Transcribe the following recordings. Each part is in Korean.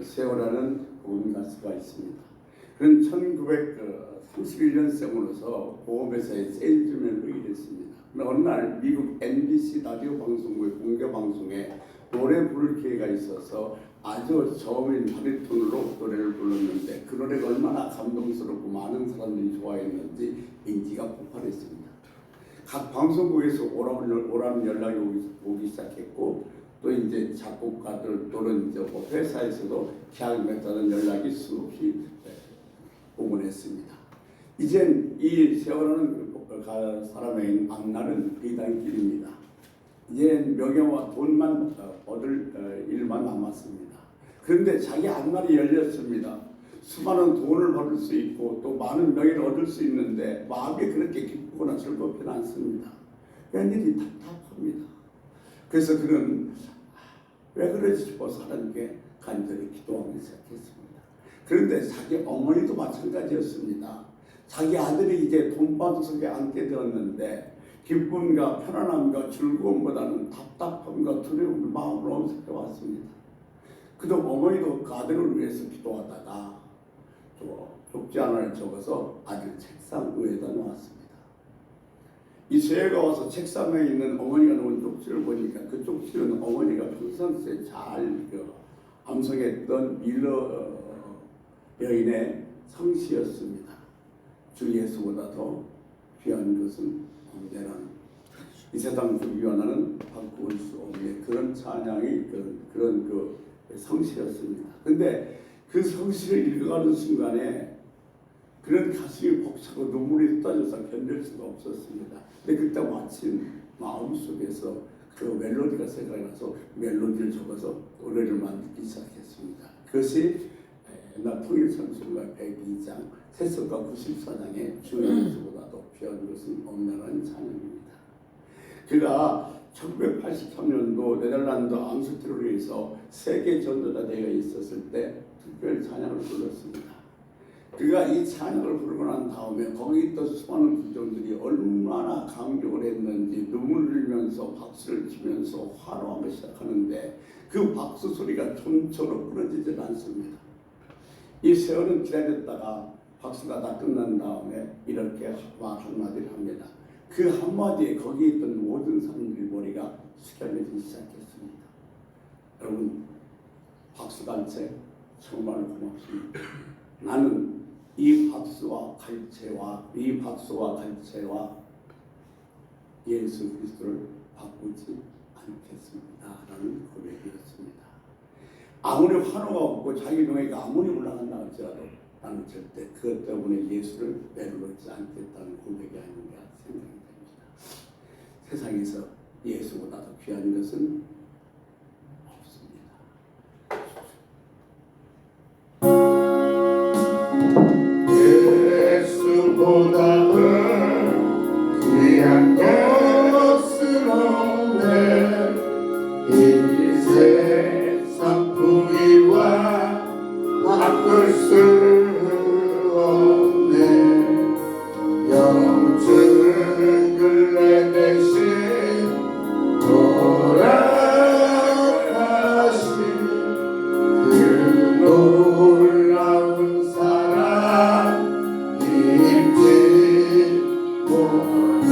세월하는 복음 가수가 있습니다. 그는 1931년생으로서 보험회사의 세일즈맨으로 일했습니다. 어느 날 미국 NBC 라디오 방송국의 공개 방송에 노래 부를 기회가 있어서 아주 저음인 바리톤으로 노래를 불렀는데 그 노래가 얼마나 감동스럽고 많은 사람들이 좋아했는지 인기가 폭발했습니다. 각 방송국에서 오라는 연락이 오기 시작했고 또 이제 작곡가들 또는 이제 회사에서도 계약 맺자는 연락이 수없이 오곤 했습니다. 이젠 이 세월하는 사람의 앞날은 비단길입니다. 이제 명예와 돈만 얻을 일만 남았습니다. 그런데 자기 앞날이 열렸습니다. 수많은 돈을 벌을 수 있고 또 많은 명예를 얻을 수 있는데 마음이 그렇게 기쁘거나 즐겁지는 않습니다. 왠지 답답합니다. 그래서 그는 왜 그러지 싶어서 하나님께 간절히 기도하기 시작했습니다. 그런데 자기 어머니도 마찬가지였습니다. 자기 아들이 이제 돈바둑 속에 앉게 되었는데 기쁨과 편안함과 즐거움보다는 답답함과 두려움을 마음으로 엄습해 왔습니다. 그도 어머니도 그 아들을 위해서 기도하다가 쪽지 하나를 적어서 아들 책상 위에다 놓았습니다. 이 새해가 와서 책상 위에 있는 어머니가 놓은 쪽지를 보니까 그 쪽지는 어머니가 평상시에 잘 암송했던 밀러 여인의 성시였습니다. 주 예수보다 더 귀한 것은 없네라는 이 세상 주기 원하는 바꿀 수 없는 그런 찬양이 그런 성시였습니다. 근데 그 성시를 읽어가는 순간에 그런 가슴이 벅차고 눈물이 쏟아져서 견딜 수가 없었습니다. 근데 그때 마침 마음속에서 그 멜로디가 생각이 나서 멜로디를 적어서 노래를 만들기 시작했습니다. 그것이 옛날 통일선수가 102장 세서가 94장에 주 예수보다도 귀한 것은 없느라는 찬양입니다. 그가 1983년도 네덜란드 암스테르에서 세계 전도자 대회에 있었을 때 특별 찬양을 불렀습니다. 그가 이 찬양을 부르고 난 다음에 거기 있던 수많은 군중들이 얼마나 감격을 했는지 눈물을 흘리면서 박수를 치면서 환호하기 시작하는데 그 박수 소리가 좀처럼 끊어지질 않습니다. 이 세월은 기다렸다가 박수가 다 끝난 다음에 이렇게 말 한마디를 합니다. 그 한마디에 거기 있던 모든 사람들의 머리가 숙여지기 시작했습니다. 여러분, 박수단체 정말 고맙습니다. 나는 이 박수와 갈채와 예수 그리스도를 바꾸지 않겠습니다 라는 고백이었습니다. 아무리 환호가 없고 자기 명예가 아무리 올라간다 할지라도 나는 절대 그것 때문에 예수를 내려놓지 않겠다는 고백이 아닌가 생각이 됩니다. 세상에서 예수보다 더 귀한 것은 없습니다. 예수보다 더 귀한 것은 없네. 이 세상 부귀와 바꿀 수 없네. 영증을 내 대신 돌아가신 그 놀라운 사랑 잊지 못해.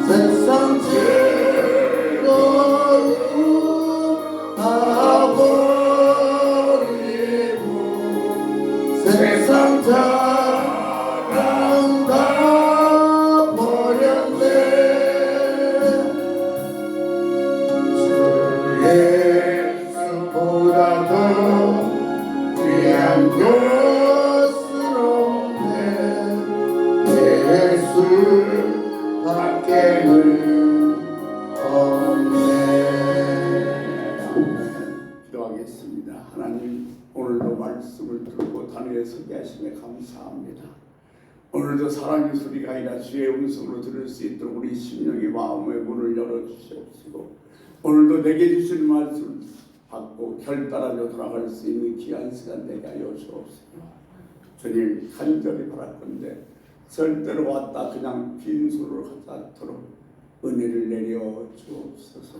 세상 즐거움 다 버리고 세상 자랑 다 버렸네. 주 예수보다 더 귀한 것은 없네. 예수 밖에는 없네. 기도하겠습니다. 하나님, 오늘도 말씀을 들고 단위에 서게 하심에 감사합니다. 오늘도 사랑의 소리가 아니라 주의 음성으로 들을 수 있도록 우리 심령의 마음의 문을 열어주시옵시고 오늘도 내게 주신 말씀 받고 결단하며 돌아갈 수 있는 귀한 시간 되게 하여 주옵시고 주님 간절히 바랄건대 절대로 왔다 그냥 빈소를 하지 않도록 은혜를 내려 주옵소서.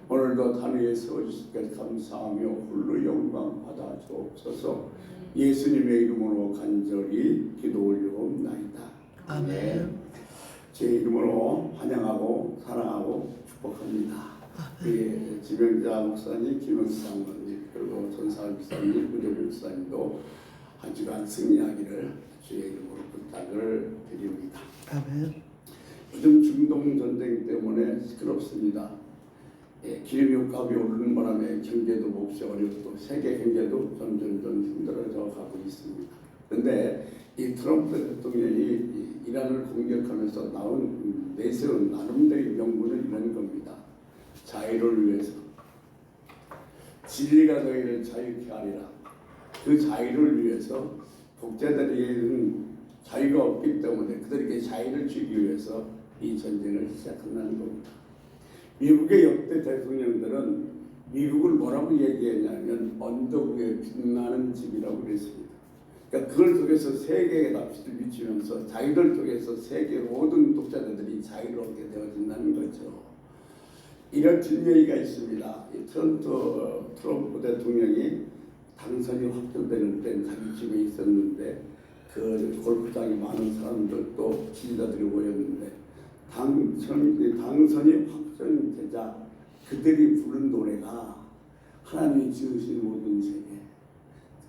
오늘도 단위에 세워주시기를 감사하며 홀로 영광 받아 주옵소서. 예수님의 이름으로 간절히 기도 올려옵나이다. 아멘. 제 이름으로 환영하고 사랑하고 축복합니다. 우리 지명자 목사님, 김영수 장로님, 그리고 전사할 목사님, 우정 목사님도 한 주간 승리하기를 주의 이름으로 부탁을 드립니다. 아멘. 요즘 중동 전쟁 때문에 시끄럽습니다. 기름이 값이 오르는 바람에 경제도 몹시 어렵고 세계 경제도 점점 힘들어져 가고 있습니다. 그런데 이 트럼프 대통령이 이란을 공격하면서 내세운 나름대로의 명분은 이런 겁니다. 자유를 위해서 진리가 너희를 자유케 하리라. 그 자유를 위해서 독재자들에게는 자유가 없기 때문에 그들에게 자유를 주기 위해서 이 전쟁을 시작한다는 겁니다. 미국의 역대 대통령들은 미국을 뭐라고 얘기했냐면 언덕 위에 빛나는 집이라고 그랬습니다. 그러니까 그걸 통해서 세계에 납치를 비추면서 자유를 통해서 세계 모든 독자들이 자유를 얻게 되어진다는 거죠. 이런 뒷얘기가 있습니다. 트럼프 대통령이 당선이 확정되는 때 자기 집에 있었는데 그 골프장에 많은 사람들도 지지자들이 모였는데 당선이 확정되자 그들이 부른 노래가 하나님이 지으신 모든 세계,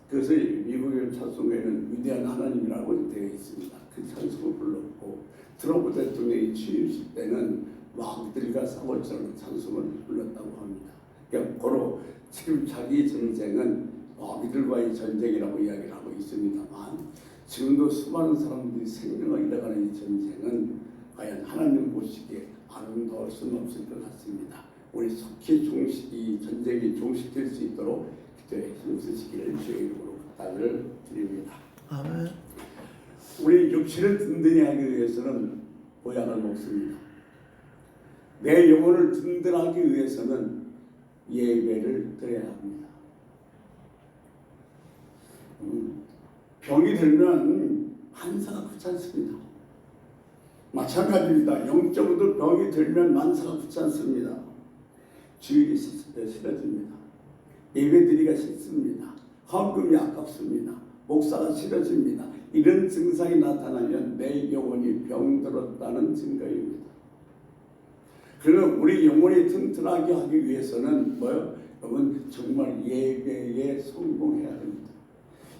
그것을 미국의 찬송에는 위대한 하나님이라고 되어 있습니다. 그 찬송을 불렀고 트럼프 대통령이 취임식 때는 왕들과 사월처럼 찬송을 불렀다고 합니다. 그러니까 바로 지금 자기 전쟁은 왕들과의 전쟁이라고 이야기를 하고 있습니다만 지금도 수많은 사람들이 생명을 잃어가는 이 전쟁은 과연 하나님 보시기에 아름다울 수는 없을 것 같습니다. 우리 속히 이 전쟁이 종식될 수 있도록 기도에 힘쓰시기를 주의 이름으로 부탁을 드립니다. 아멘. 우리 육체를 든든히 하기 위해서는 보약을 먹습니다. 내 영혼을 든든하기 위해서는 예배를 드려야 합니다. 병이 들면 만사가 귀찮습니다. 마찬가지입니다. 영적으로 병이 들면 만사가 귀찮습니다. 주일이 싫어집니다. 예배드리기가 싫습니다. 헌금이 아깝습니다. 목사가 싫어집니다. 이런 증상이 나타나면 내 영혼이 병들었다는 증거입니다. 그러나 우리 영혼이 튼튼하게 하기 위해서는 뭐요? 여러분 정말 예배에 성공해야 합니다.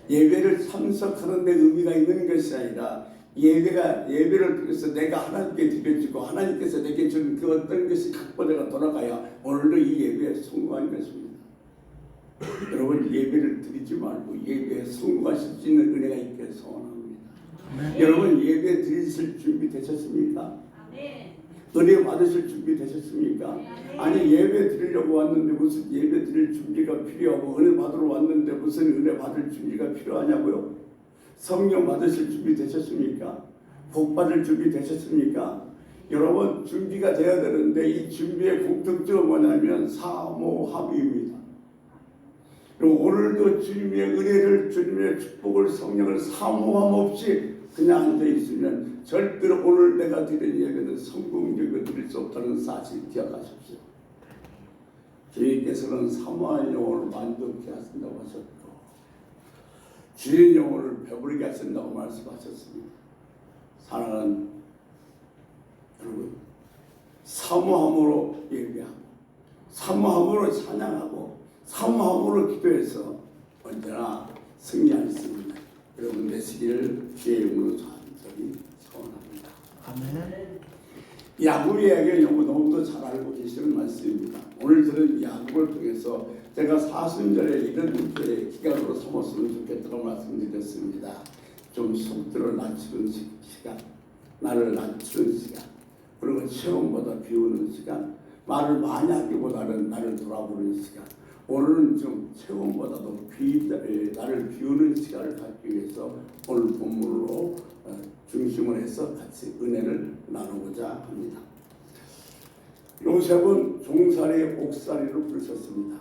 예배를 참석하는 데 의미가 있는 것이 아니라 예배를 통해서 내가 하나님께 드려지고 하나님께서 내게 준 그 어떤 것이 각본대로 돌아가야 오늘도 이 예배에 성공하는 것입니다. 여러분 예배를 드리지 말고 예배에 성공하실 수 있는 은혜가 있게 소원합니다. 여러분 예배 드리실 준비 되셨습니까? 은혜 받으실 준비 되셨습니까? 아니 예배 드리려고 왔는데 무슨 예배 드릴 준비가 필요하고 은혜 받으러 왔는데 무슨 은혜 받을 준비가 필요하냐고요? 성령 받으실 준비 되셨습니까? 복 받을 준비 되셨습니까? 여러분 준비가 되어야 되는데 이 준비의 공통점은 뭐냐면 사모함입니다. 그리고 오늘도 주님의 은혜를 주님의 축복을 성령을 사모함 없이 그냥 앉아있으면 절대로 오늘 내가 드린 예배는 성공적으로 드릴 수 없다는 사실 기억하십시오. 주님께서는 사모한 영혼을 만족케 하신다고 하셨고 주의 영혼을 배부르게 하신다고 말씀하셨습니다. 사랑하는 여러분, 사모함으로 예배하고 사모함으로 찬양하고 사모함으로 기도해서 언제나 승리할 수 있는 여러분 되시기를 주의 이름으로 간절히 소원합니다. 아멘. 야곱 이야기를 너무도 잘 알고 계시는 말씀입니다. 오늘 들은 야곱을 통해서 제가 사순절에 이런 기간으로 삼았으면 좋겠다고 말씀드렸습니다. 좀 속들을 낮추는 시간, 나를 낮추는 시간, 그리고 체험보다 비우는 시간, 말을 많이 하기보다는 나를 돌아보는 시간. 오늘은 좀 체험보다도 나를 비우는 시간을 갖기 위해서 오늘 본문으로 중심을 해서 같이 은혜를 나누고자 합니다. 요셉은 종살이 옥살이로 부르셨습니다.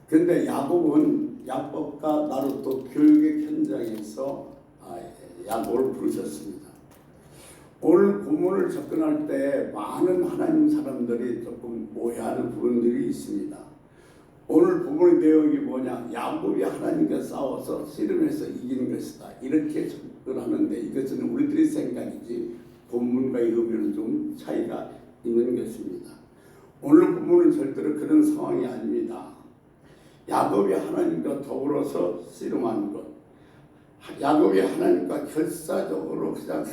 그런데 야곱은 야곱과 나루토 교육의 현장에서 야곱을 부르셨습니다. 오늘 본문을 접근할 때 많은 하나님 사람들이 조금 오해하는 부분들이 있습니다. 오늘 본문의 내용이 뭐냐? 야곱이 하나님과 싸워서 씨름해서 이기는 것이다. 이렇게 접근하는데 이것은 우리들의 생각이지 본문과의 의미는 좀 차이가 있는 것입니다. 오늘 본문은 절대로 그런 상황이 아닙니다. 야곱이 하나님과 더불어서 씨름하는 것, 야곱이 하나님과 결사적으로 그냥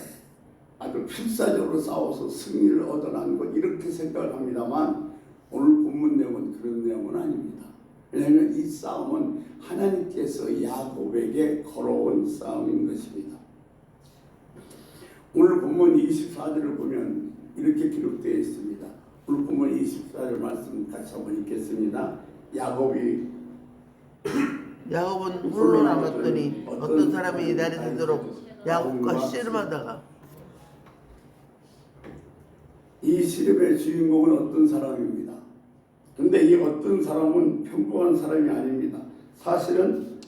아주 필사적으로 싸워서 승리를 얻어난 것 이렇게 생각을 합니다만 오늘 본문 내용은 그런 내용은 아닙니다. 왜냐하면 이 싸움은 하나님께서 야곱에게 걸어온 싸움인 것입니다. 오늘 본문 24절을 보면 이렇게 기록되어 있습니다. 오늘 본문 24절 말씀 같이 한번 읽겠습니다. 야곱은 홀로 남았더니 어떤 사람이 이달이 되도록 야곱과 씨름하다가 이 씨름의 주인공은 어떤 사람입니다. 근데 이 어떤 사람은 평범한 사람이 아닙니다. 사실은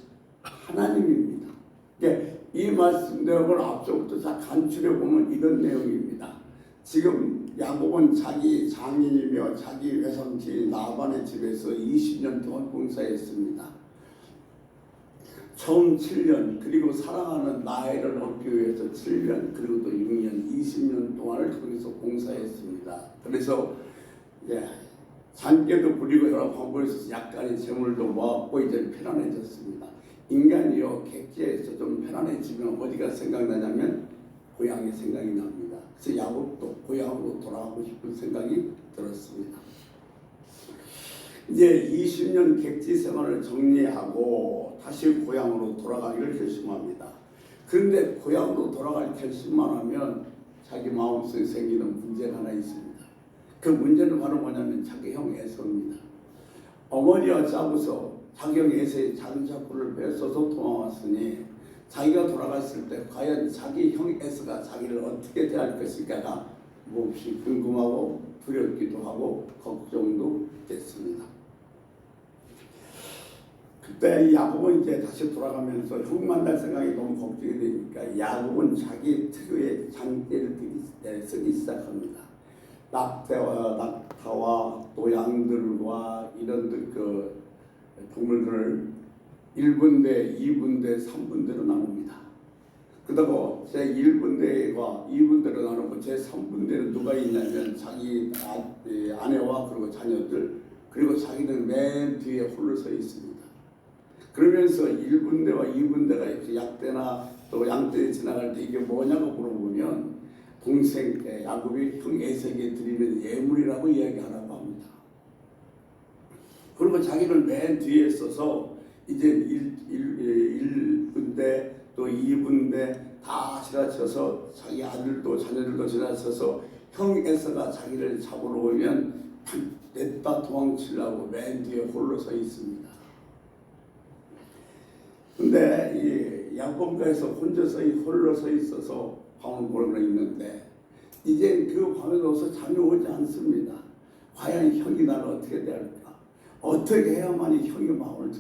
하나님입니다. 그러니까 이 말씀 내용을 앞서부터 다 간추려 보면 이런 내용입니다. 지금 야곱은 자기 장인이며 자기 외삼촌 라반의 집에서 20년 동안 봉사했습니다. 처음 7년 그리고 사랑하는 라헬을 얻기 위해서 7년 그리고 또 6년 20년 동안을 거기서 봉사했습니다. 그래서 잔꾀도 부리고 여러 방법에서 약간의 재물도 모았고 이제 편안해졌습니다. 인간이요 객지에서 좀 편안해지면 어디가 생각나냐면 고향이 생각이 납니다. 그래서 야곱도 고향으로 돌아가고 싶은 생각이 들었습니다. 이제 20년 객지 생활을 정리하고 다시 고향으로 돌아가기를 결심합니다. 그런데 고향으로 돌아갈 결심만 하면 자기 마음속에 생기는 문제가 하나 있습니다. 그 문제는 바로 뭐냐면 자기 형 에서입니다. 어머니와 싸워서 자기 형 에서의 작은 자꾸를 뺏어서 도망왔으니 자기가 돌아갔을 때 과연 자기 형 에서가 자기를 어떻게 대할 것일까가 몹시 궁금하고 두렵기도 하고 걱정도 됐습니다. 그때 야곱은 이제 다시 돌아가면서 형 만날 생각이 너무 걱정이 되니까 야곱은 자기 특유의 장대를 쓰기 시작합니다. 낙타와 또 양들과 이런 그 동물들을 1분대, 2분대, 3분대로 나눕니다. 그러다가 제 1분대와 2분대로 나누고 제 3분대는 누가 있냐면 자기 아내와 그리고 자녀들 그리고 자기는 맨 뒤에 홀로 서 있습니다. 그러면서 1분대와 2분대가 이렇게 약대나 또 양떼에 지나갈 때 이게 뭐냐고 물어보면 동생 야곱이 형 에서에게 드리는 예물이라고 이야기하라고 합니다. 그리고 자기는 맨 뒤에 있어서 이제 1분대 또 2분대 다 지나쳐서 자기 아들도 자녀들도 지나쳐서 형 에서가 자기를 잡으러 오면 냈다 도망치려고 맨 뒤에 홀로 서 있습니다. 근데 이 야곱가에서 혼자서 홀로 서 있어서 방을 보고 있는데 이제 그 밤에 넣어서 잠이 오지 않습니다. 과연 형이 나를 어떻게 대할까? 어떻게 해야만이 형의 마음을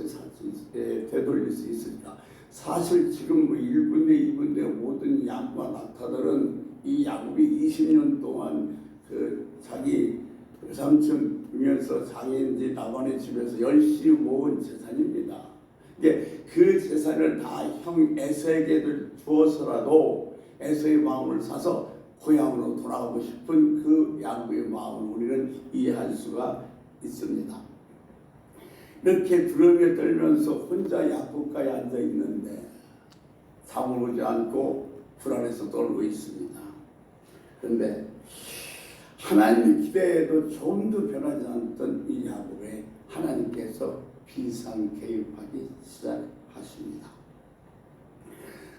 되돌릴 수 있을까? 사실 지금 1분대, 2분대 모든 양과 낙타들은 이 야곱이 20년 동안 그 자기 외삼촌이면서 장인지 라반의 집에서 열심히 모은 재산입니다. 그 재산을 다 형 에서에게 주어서라도 에서의 마음을 사서 고향으로 돌아가고 싶은 그 야곱의 마음을 우리는 이해할 수가 있습니다. 이렇게 두려움에 떨면서 혼자 야곱가에 앉아 있는데 잠을 오지 않고 불안해서 떨고 있습니다. 그런데 하나님 기대에도 조금도 변하지 않던 이 야곱에 하나님께서 비상 개입하기 시작하십니다.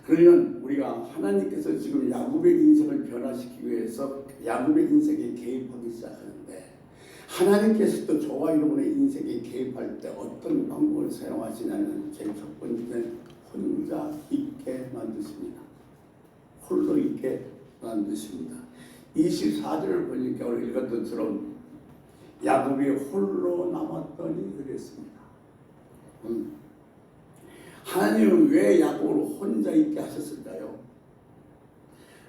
그러면 우리가 하나님께서 지금 야곱의 인생을 변화시키기 위해서 야곱의 인생에 개입하기 시작하는데 하나님께서 또 저와 여러분의 인생에 개입할 때 어떤 방법을 사용하시냐면 제일 첫 번째는 혼자 있게 만드십니다. 홀로 있게 만드십니다. 24절을 보니까 우리 읽었던 것처럼 야곱이 홀로 남았더니 그랬습니다. 하나님은 왜 야곱을 혼자 있게 하셨을까요?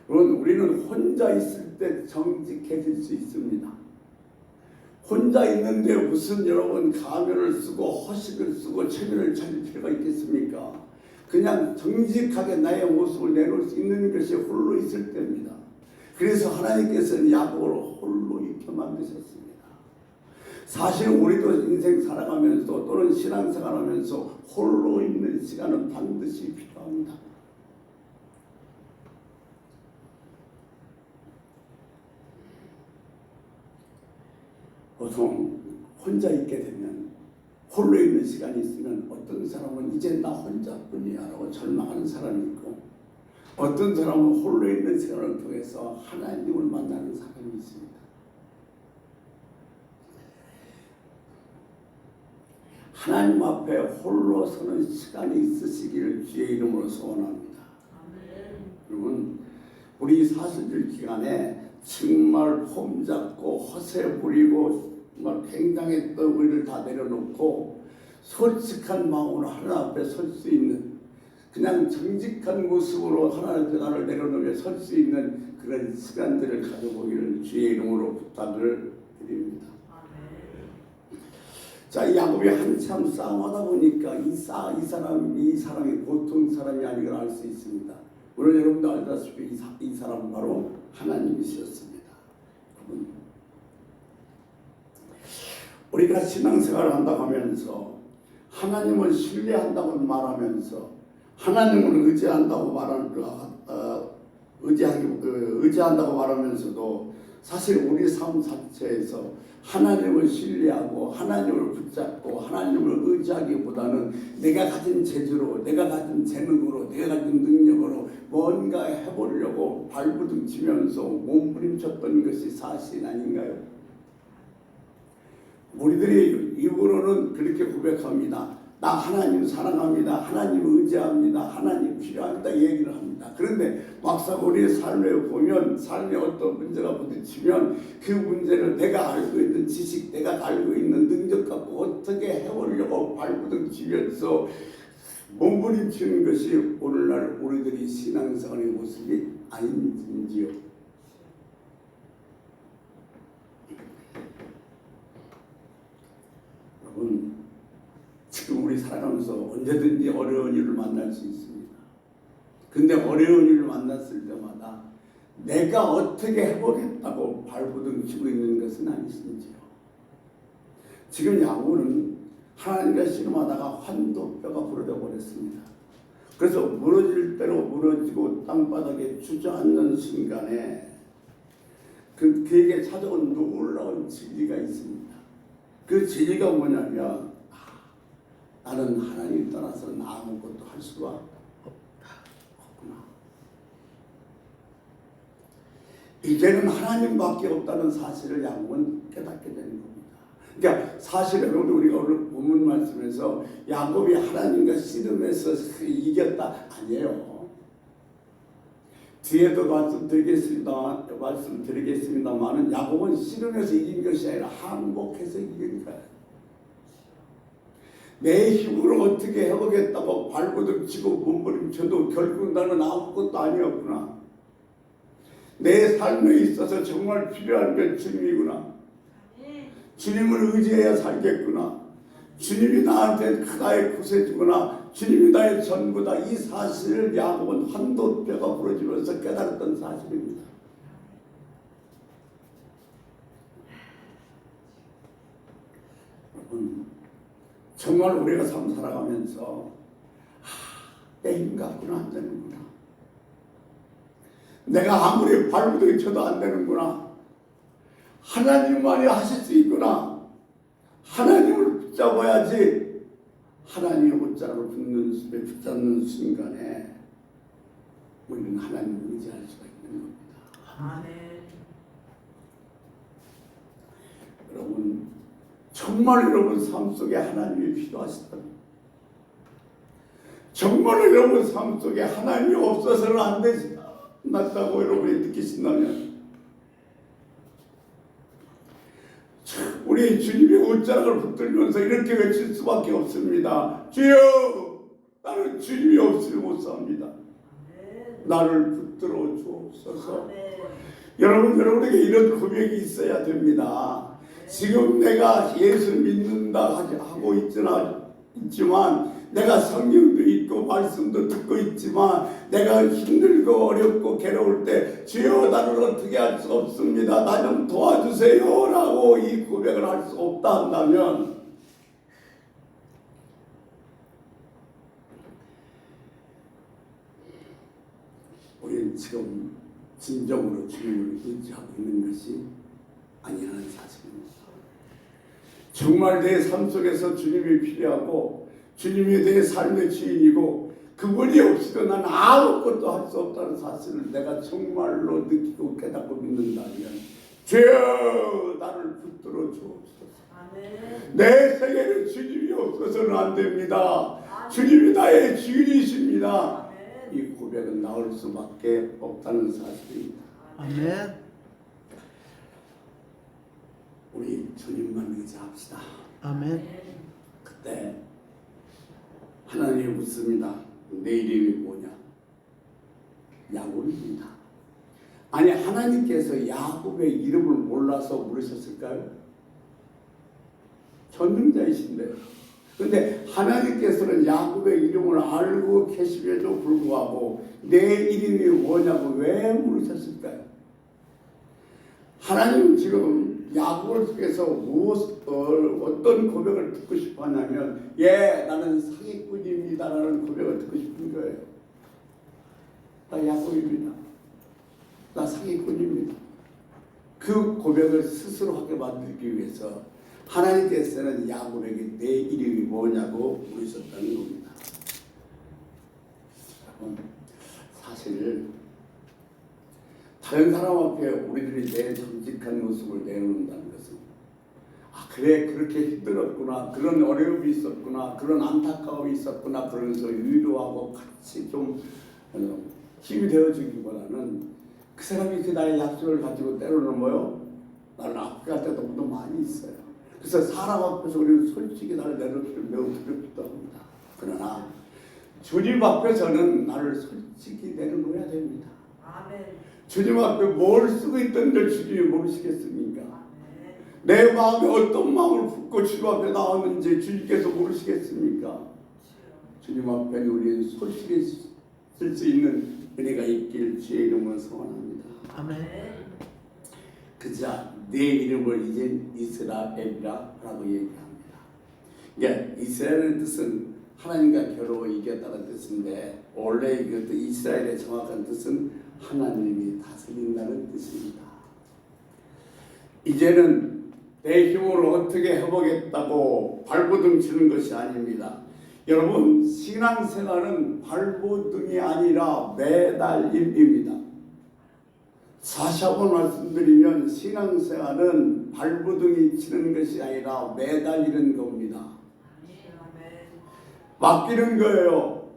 물론 우리는 혼자 있을 때 정직해질 수 있습니다. 혼자 있는데 무슨 여러분 가면을 쓰고 허식을 쓰고 체면을 차릴 필요가 있겠습니까? 그냥 정직하게 나의 모습을 내놓을 수 있는 것이 홀로 있을 때입니다. 그래서 하나님께서는 야곱을 홀로 있게 만드셨습니다. 사실 우리도 인생 살아가면서 또는 신앙생활하면서 홀로 있는 시간은 반드시 필요합니다. 보통 혼자 있게 되면 홀로 있는 시간이 있으면 어떤 사람은 이제 나 혼자뿐이야 라고 절망하는 사람이 있고 어떤 사람은 홀로 있는 시간을 통해서 하나님을 만나는 사람이 있습니다. 하나님 앞에 홀로 서는 시간이 있으시기를 주의 이름으로 소원합니다. 여러분 우리 사순절 기간에 정말 폼 잡고 허세 부리고 정말 굉장했던 우리를 다 내려놓고 솔직한 마음으로 하나님 앞에 설 수 있는 그냥 정직한 모습으로 하나님 앞에 나를 내려놓으며 설 수 있는 그런 시간들을 가져보기를 주의 이름으로 부탁을 드립니다. 자, 야곱이 한참 싸움하다 보니까 이 사람이 보통 사람이 아닌 걸 알 수 있습니다. 오늘 여러분도 알다시피 이 사람은 바로 하나님이셨습니다. 우리가 신앙생활을 한다고 하면서 하나님을 신뢰한다고 말하면서 하나님을 의지한다고 말하면서도 사실 우리 삶 자체에서 하나님을 신뢰하고 하나님을 붙잡고 하나님을 의지하기보다는 내가 가진 재주로 내가 가진 재능으로 내가 가진 능력으로 뭔가 해보려고 발부둥치면서 몸부림쳤던 것이 사실 아닌가요? 우리들이 입으로는 그렇게 고백합니다. 나 하나님 사랑합니다. 하나님 의지합니다. 하나님 필요합니다. 얘기를 합니다. 그런데 막상 우리의 삶에 보면 삶에 어떤 문제가 부딪히면 그 문제를 내가 알고 있는 지식, 내가 알고 있는 능력 갖고 어떻게 해보려고 발부둥치면서 몸부림치는 것이 오늘날 우리들이 신앙생활의 모습이 아닌지요. 여러분 지금 우리 살아가면서 언제든지 어려운 일을 만날 수 있습니다. 근데 어려운 일을 만났을 때마다 내가 어떻게 해보겠다고 발부둥치고 있는 것은 아니신지요. 지금 야곱은 하나님과 씨름하다가 환도뼈가 부러져 버렸습니다. 그래서 무너질 대로 무너지고 땅바닥에 주저앉는 순간에 그에게 찾아온 놀라운 진리가 있습니다. 그 진리가 뭐냐면 나는 하나님 떠나서는 아무것도 할 수가 없구나. 이제는 하나님밖에 없다는 사실을 야곱은 깨닫게 되는 겁니다. 그러니까 사실 여러분 우리가 오늘 본문 말씀에서 야곱이 하나님과 씨름해서 이겼다 아니에요. 뒤에도 말씀드리겠습니다만은 야곱은 씨름해서 이긴 것이 아니라 항복해서 이긴 거예요. 내 힘으로 어떻게 해보겠다고 발부둥치고 몸부림쳐도 결국 나는 아무것도 아니었구나. 내 삶에 있어서 정말 필요한 게 주님이구나. 주님을 의지해야 살겠구나. 주님이 나한테 나의 구세주구나. 주님이 나의 전부다. 이 사실을 야곱은 환도뼈가 부러지면서 깨달았던 사실입니다. 여러분 정말 우리가 삶 살아가면서 내 힘 갖고는 안 되는구나. 내가 아무리 발부둥쳐도 안 되는구나. 하나님만이 하실 수 있구나. 하나님을 붙잡아야지. 하나님의 옷자락을 붙잡는 순간에 우리는 하나님을 의지할 수가 있는 겁니다. 아멘. 여러분 정말 여러분 삶 속에 하나님이 필요하시다면 정말 여러분 삶 속에 하나님이 없어서는 안 된다고 여러분이 느끼신다면 우리 주님의 옷자락을 붙들면서 이렇게 외칠 수밖에 없습니다. 주여 나는 주님이 없으면 못 삽니다. 나를 붙들어 주옵소서. 여러분에게 이런 고백이 있어야 됩니다. 지금 내가 예수 믿는다 하고 있지만 내가 성경도 읽고 말씀도 듣고 있지만 내가 힘들고 어렵고 괴로울 때 주여 나를 어떻게 할 수 없습니다. 나 좀 도와주세요 라고 이 고백을 할 수 없다 한다면 우리는 지금 진정으로 주님을 의지하고 있는 것이 아니라는 사실입니다. 정말 내 삶 속에서 주님이 필요하고 주님이 내 삶의 주인이고 그분이 없이도 난 아무것도 할 수 없다는 사실을 내가 정말로 느끼고 깨닫고 믿는다면 주여 나를 붙들어 주옵소서. 내 생에는 주님이 없어서는 안 됩니다. 주님이 나의 주인이십니다. 이 고백은 나올 수밖에 없다는 사실입니다. 아멘. 우리 주님만 의지합시다. 아멘. 그때 하나님이 묻습니다. 내 이름이 뭐냐? 야곱입니다. 아니 하나님께서 야곱의 이름을 몰라서 물으셨을까요? 전능자이신데요. 그런데 하나님께서는 야곱의 이름을 알고 계심에도 불구하고 내 이름이 뭐냐고 왜 물으셨을까요? 하나님은 지금 야곱을 통해서 어떤 고백을 듣고 싶어 하냐면 나는 사기꾼입니다라는 고백을 듣고 싶은 거예요. 나 야곱입니다. 나 사기꾼입니다. 그 고백을 스스로 하게 만들기 위해서 하나님께서는 야곱에게 내 이름이 뭐냐고 물으셨다는 겁니다. 사실 다른 사람 앞에 우리들이 내 정직한 모습을 내놓는다는 것은 그래 그렇게 힘들었구나, 그런 어려움이 있었구나, 그런 안타까움이 있었구나 그러면서 위로하고 같이 좀 힘이 되어주기보다는 그 사람이 그 나의 약속을 가지고 때로는 나는 아프게 할 때도 너무 많이 있어요. 그래서 사람 앞에서 우리는 솔직히 나를 내놓기를 매우 두렵기도 합니다. 그러나 주님 앞에서는 나를 솔직히 내려놓아야 됩니다. 아멘. 주님 앞에 뭘 쓰고 있던 걸 주님이 모르시겠습니까? 내 마음에 어떤 마음을 품고 주님 앞에 나왔는지 주님께서 모르시겠습니까? 주님 앞에는 우리는 솔직히 쓸 수 있는 은혜가 있길 주의 이름으로 소원합니다. 아멘. 그자 내 이름을 이젠 이스라엘이라고 얘기합니다. 그러니까 이스라엘의 뜻은 하나님과 겨루어 이겼다는 뜻인데 원래 이것도 이스라엘의 정확한 뜻은 하나님이 다스린다는 뜻입니다. 이제는 내 힘으로 어떻게 해보겠다고 발버둥 치는 것이 아닙니다. 여러분 신앙생활은 발버둥이 아니라 매달림입니다. 다시 한번 말씀드리면 신앙생활은 발버둥이 치는 것이 아니라 매달리는 겁니다. 맡기는 거예요.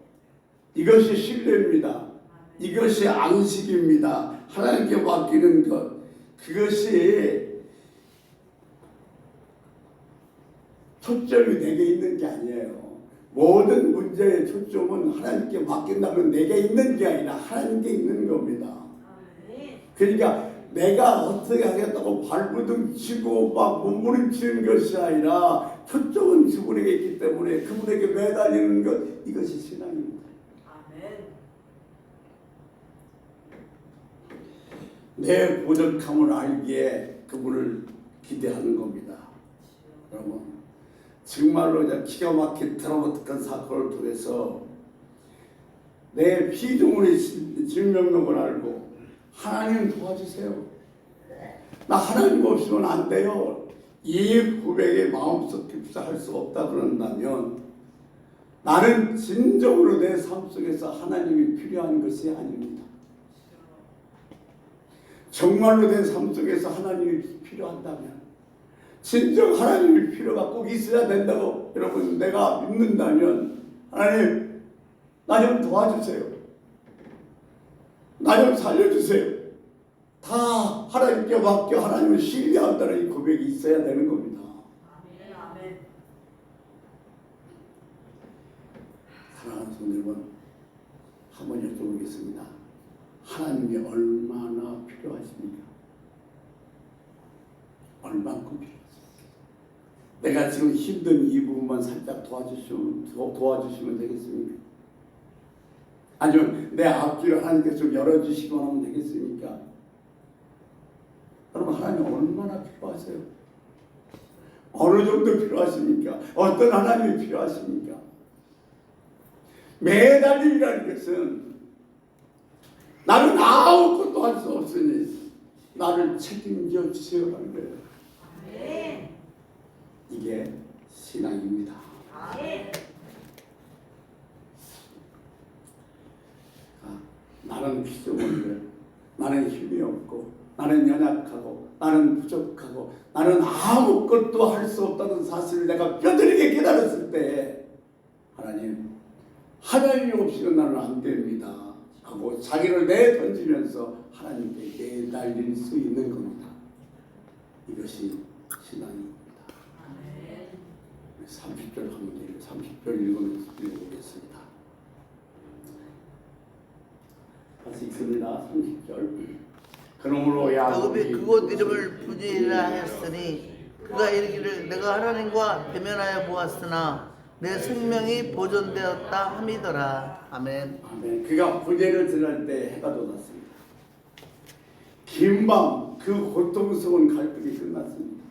이것이 신뢰입니다. 이것이 안식입니다. 하나님께 맡기는 것. 그것이 초점이 내게 있는 게 아니에요. 모든 문제의 초점은 하나님께 맡긴다면 내게 있는 게 아니라 하나님께 있는 겁니다. 그러니까 내가 어떻게 하겠다고 발버둥 치고 막 몸부림치는 것이 아니라 초점은 그분에게 있기 때문에 그분에게 매달리는 것, 이것이 신앙입니다. 내 부족함을 알기에 그분을 기대하는 겁니다. 여러분 정말로 기가 막힌 드라마틱한 사건을 통해서 내 피조물의 진면목을 알고 하나님 도와주세요. 나 하나님 없이는 안 돼요. 이 고백에 마음속 깊이 할 수 없다 그런다면 나는 진정으로 내 삶 속에서 하나님이 필요한 것이 아닙니다. 정말로 내 삶 속에서 하나님이 필요한다면 진정 하나님이 필요가 꼭 있어야 된다고 여러분 내가 믿는다면 하나님 나 좀 도와주세요. 나 좀 살려주세요. 다 하나님께 맡겨 하나님을 신뢰한다는 이 고백이 있어야 되는 겁니다. 아멘. 사랑하는 성도 여러분, 한번 여쭤보겠습니다. 하나님이 얼마나 필요하십니까? 얼만큼 필요하십니까? 내가 지금 힘든 이 부분만 살짝 도와주시면 되겠습니까? 아니면 내 앞길을 하나님께서 좀 열어주시거나 하면 되겠습니까? 여러분, 하나님 얼마나 필요하세요? 어느 정도 필요하십니까? 어떤 하나님이 필요하십니까? 매달림이라는 것은 나는 아무것도 할 수 없으니 나를 책임져 주세요라는 거예요. 아멘. 이게 신앙입니다. 아멘. 나는 피조물이래. 나는 힘이 없고, 나는 연약하고, 나는 부족하고, 나는 아무것도 할 수 없다는 사실을 내가 뼈저리게 깨달았을 때 하나님이 없이는 나는 안 됩니다 하고 자기를 내던지면서 하나님께 내달릴 수 있는 겁니다. 이것이 신앙입니다. 30절 하면 돼요. 30절 읽어보겠습니다. 다시 읽습니다. 30절. 그러므로 야곱이 그곳 이름을 분이라 하였으니 그가 이르기를 내가 하나님과 대면하여 보았으나 내 생명이 보존되었다 함이더라. 아멘. 아멘. 그가 분예를 지날 때 해가 돋았습니다. 긴 밤 그 고통스러운 갈등이 끝났습니다.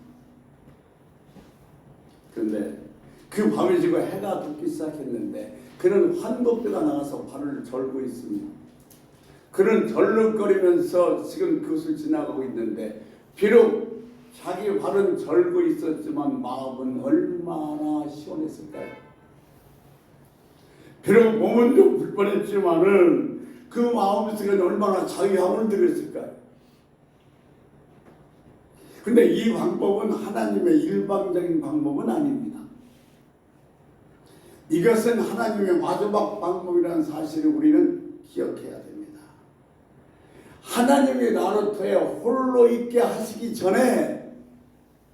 그런데 그 밤이 지고 해가 돋기 시작했는데 그는 환도뼈가 나가서 발을 절고 있습니다. 그는 절룩거리면서 지금 그것을 지나가고 있는데 비록 자기 발은 절고 있었지만 마음은 얼마나 시원했을까요? 비록 몸은 좀 불편했지만은 그 마음속에는 얼마나 자유함을 들였을까요? 근데 이 방법은 하나님의 일방적인 방법은 아닙니다. 이것은 하나님의 마지막 방법이라는 사실을 우리는 기억해야 됩니다. 하나님이 나를 더해 홀로 있게 하시기 전에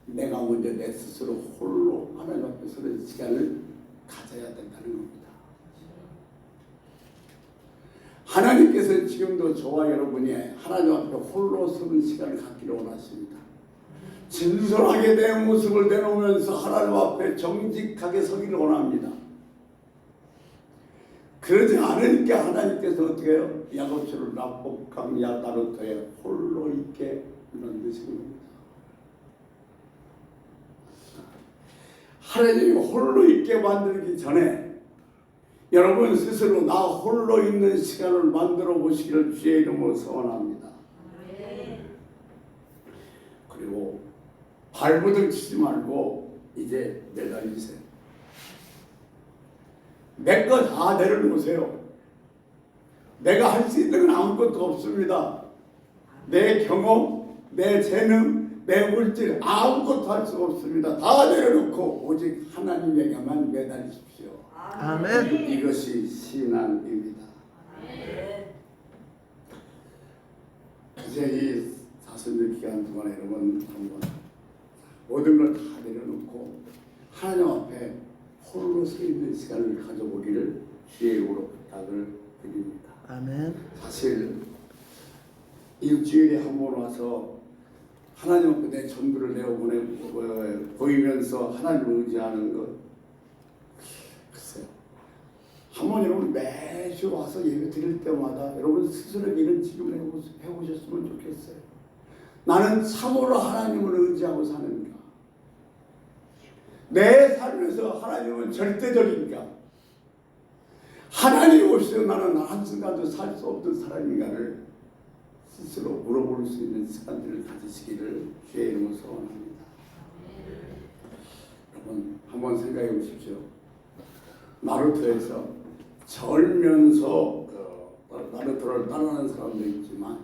내가 먼저 내 스스로 홀로 하나님 앞에 서는 시간을 가져야 된다는 겁니다. 하나님께서는 지금도 저와 여러분이 하나님 앞에 홀로 서는 시간을 갖기를 원하십니다. 진솔하게 내 모습을 내놓으면서 하나님 앞에 정직하게 서기를 원합니다. 그러지 않으니까 하나님께서 어떻게 해요? 야곱처럼 라복강 야다르토에 홀로 있게 만드시는 겁니다. 하나님이 홀로 있게 만들기 전에 여러분 스스로 나 홀로 있는 시간을 만들어 보시기를 주의 이름으로 소원합니다. 그리고 발부둥 치지 말고 이제 매달리세요. 내 거 다 내려놓으세요. 내가 할 수 있는 건 아무것도 없습니다. 내 경험, 내 재능, 내 물질 아무것도 할 수 없습니다. 다 내려놓고 오직 하나님에게만 매달리십시오. 아멘. 이것이 신앙입니다. 이제 이 사순절 기간 동안에 여러분 한번 모든 걸 다 내려놓고 하나님 앞에 홀로 서 있는 시간을 가져보기를 주의 이름으로 부탁을 드립니다. 아멘. 사실 일주일에 한 번 와서 하나님 앞에 내 전부를 내어보내 보이면서 하나님을 의지하는 것, 글쎄요. 한번 여러분 매주 와서 예배 드릴 때마다 여러분 스스로에게 이런 질문을 해보셨으면 좋겠어요. 나는 참으로 하나님을 의지하고 사는가? 내 삶에서 하나님은 절대적인가? 하나님 없이 나는 한순간도 살 수 없는 사람인가를 스스로 물어볼 수 있는 시간들을 가지시기를 주의 이름으로 소원합니다. 여러분 한번 생각해 보십시오. 나루토에서 절면서 나루토를 따라하는 사람도 있지만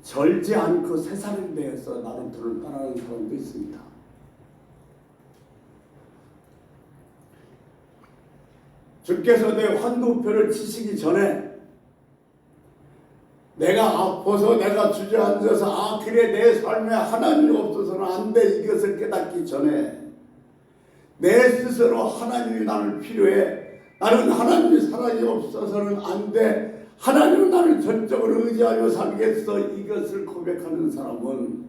절지 않고 새살인 데에서 나루토를 따라하는 사람도 있습니다. 주께서 내 환도표를 치시기 전에 내가 아파서 내가 주저앉아서 그래 내 삶에 하나님이 없어서는 안 돼 이것을 깨닫기 전에 내 스스로 하나님이 나를 필요해 나는 하나님이 사랑이 없어서는 안 돼 하나님은 나를 전적으로 의지하며 살겠어 이것을 고백하는 사람은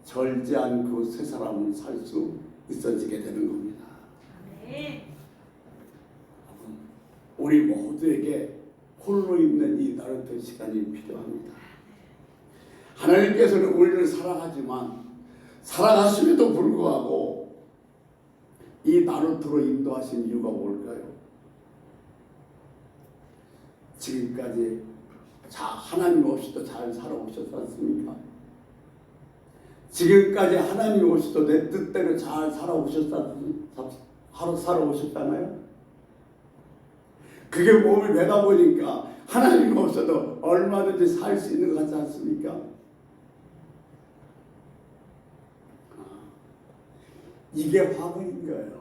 절제 않고 새 사람을 살 수 있어지게 되는 겁니다. 아멘. 우리 모두에게 홀로 있는 이 나루토 시간이 필요합니다. 하나님께서는 우리를 사랑하지만 사랑하심에도 불구하고 이 나루토로 인도하신 이유가 뭘까요? 지금까지 하나님 없이도 잘 살아오셨지 않습니까? 지금까지 하나님 없이도 내 뜻대로 잘 살아오셨잖아요. 그게 몸을 매다 보니까 하나님 없어도 얼마든지 살 수 있는 것 같지 않습니까? 이게 화근인 거예요.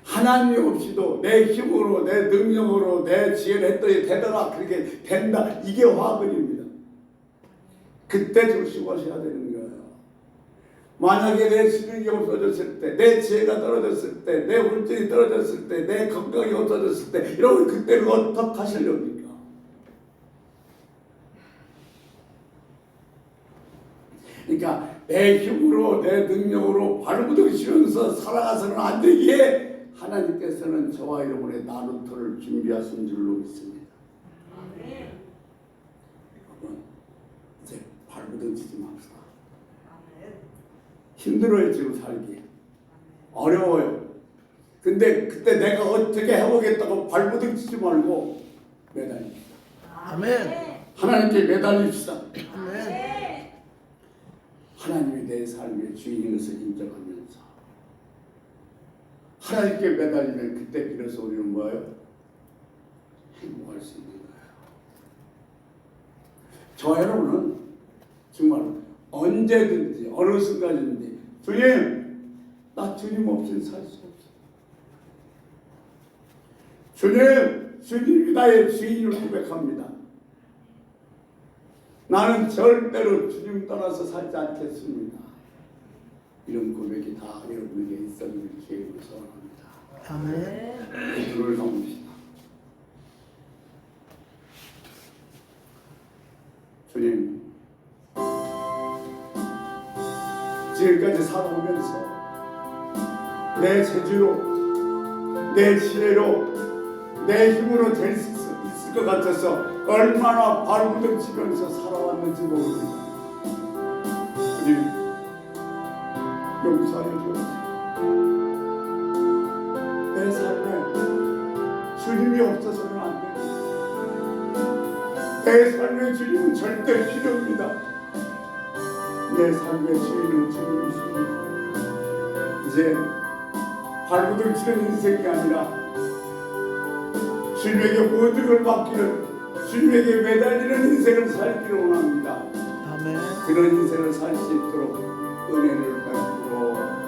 하나님 없이도 내 힘으로, 내 능력으로, 내 지혜를 했더니 되더라, 그렇게 된다. 이게 화근입니다. 그때 조심하셔야 되는 거예요. 만약에 내 지능이 없어졌을 때, 내 지혜가 떨어졌을 때, 내 물질이 떨어졌을 때, 내 건강이 없어졌을 때, 이러면 그때는 어떻게 하시렵니까? 그러니까 내 힘으로, 내 능력으로 발버둥치면서 살아가서는 안 되기에 하나님께서는 저와 여러분의 나루토를 준비하신 줄로 믿습니다. 아멘. 여러분, 이제 발버둥치지 맙시다. 아멘. 힘들어요, 지금 살기. 어려워요. 근데 그때 내가 어떻게 해보겠다고 발버둥치지 말고 매달립시다. 아멘. 하나님께 매달립시다. 아멘. 하나님이 내 삶의 주인인 것을 인정하면서 하나님께 매달리면 그때 비로소 우리는 뭐예요? 행복할 수 있는 거예요. 저 여러분은 정말 언제든지 어느 순간이든지 주님, 나 주님 없이는 살 수 없어. 주님, 주님이 나의 주인을 고백합니다. 나는 절대로 주님 떠나서 살지 않겠습니다. 이런 고백이 다 여러분에게 있었기를 주님으로 소원합니다. 아멘. 눈을 감읍시다. 주님, 지금까지 살아오면서 내 재주로, 내 지혜로, 내 힘으로 될 수 있을 것 같아서 얼마나 발부둥치면서 살아왔는지 모릅니다. 주님, 용서해 주옵소서. 내 삶에 주님이 없어서는 안 됩니다. 내 삶의 주님은 절대 필요합니다. 내 삶의 주인은 주님이십니다. 이제 발부둥치는 인생이 아니라 주님에게 모든 걸 맡기는, 주님에게 매달리는 인생을 살기를 원합니다. 아멘. 그런 인생을 살 수 있도록 은혜를 베풀어